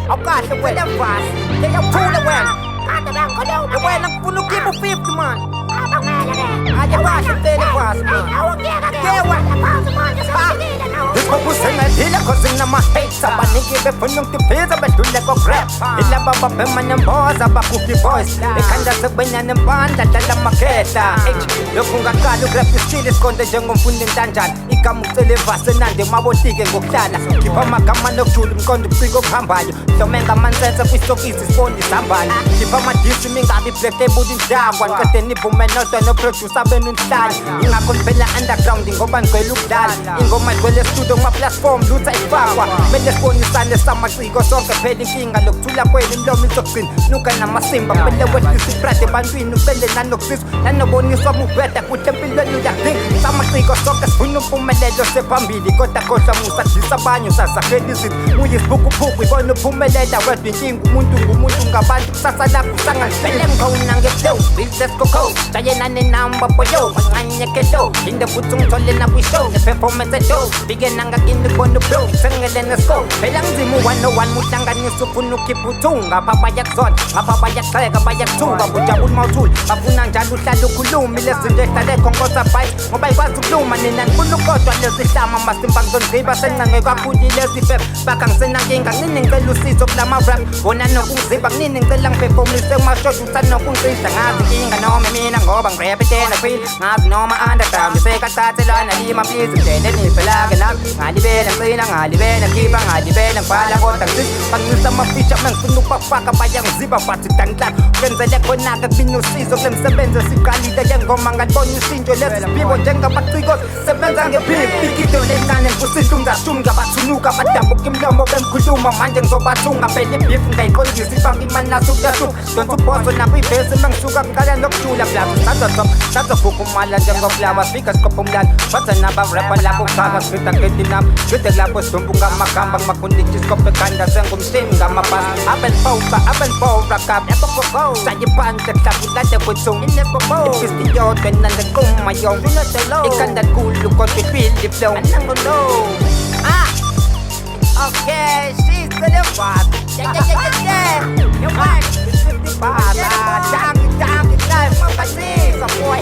awukade wena mvasi yayaphula wena wena ngifuna ukhipha u-50 man aje bashe mtele mvasi Ikukusengathile cause nginama-hates abaningi befuna ungitiphiza bedlule ko-rap ilaba babhema nemboza bakhuphi voice ekhanda sekubenya nempandla dlala amakhehla lokhu ngaqala ukurap isile sikonde njengomfundi entanjani igama ucele evasi enande mabotike ngokuhlala khipha amagama nokujula umqondo ubuciko obuhambayo hlome ngamansense kwisokisi siboni izambane khipha amadisi mingabi black ebuda indlangwa niqede nivume nodwa noproducer benu nihlale ingakho niphela underground ngoba ngicela ukudlala ingoma igcwele studio kuma-platform lutha ifakwa kumele sibonisane samaciko sonke phela inkinga lokuthula kwenu imlomo izogcina nuka namasimba kumele wehlisa iprade ebantwini ucele nanokusizwa nanoboniswa mubheda kuhle empilweni uyadinga samaciko sonke sifuna umpumelelo sephambili kodwa khohlwa musa dlisa abanye usazakhela izinto uyisiphukuphuku ibona uphumelela wedwa inkinga umuntu ngumuntu ngabantu kusasa lakho usangalifele ngikhona nge-flow business coco jayena nenamba boyo macanyekelo inde futhi ungithole nakwishow ne-performance edo bike nangakini khona ublow sengele nesco phela ngizima u-101 muhlanganisa ufuna ukhipha uthunga ngapha bayakuzona ngapha bayaxheka bayakuthuka bujabula mawuthule bafuna njalo uhlala ukhuluma lezinto ehlale khonkosa bhayi ngoba ikwazi ukuluma nina ngifuna ukodwa lezihlama masimba ngizonziba sencane kakhulu lezifep bakha ngisenankinga kunini ngicela usizo kulama-rap wona nokungiziba kunini ngicela ngiperformise umashoda usanokungicisa ngazi inkinga noma mina ngoba ngirepetena queen ngazi noma underground isekathathelana lima please ngidele niphelake nami ngalibela ngicina ngalibela ngikhipha ngalibela ngibhala kodwa ngisiza banginisa amafisha mengifuna ukubafaka bayangiziba bathi dangihlala kwenzele khona-ke kubini usizo kule msebenzi esiqalile njengoma ngalibona ishintsho leziphiwo njengabaciko sebenza ngephimbi igido lencane ngusihlu ngashumi ngabathunuka badabuka imlomo bemkhuluma manje ngizobathunga phela ibhifu ngayiqondisa ifaka imani nasukuyahluka donsa ubhoso nakwivesi mengisuka kuqala nokujula blabo sazofukumala njengoflawa fika siqopha umlalo batha nabarapa lapho kuchaka sifita ngetinam ngide lapho sidumbu ngamagamba ngimakunditi siqophe ekhanda sengumshini ngamabhasi abelibora kap sayiphansi ehlabulade kwethunga ifisti yodwa nandequma yo ikhanda likhulu kodwa ifili flow Okay, she's the left. Yeah. You're right. It's 50 bars. Damn it, life. My face, boy.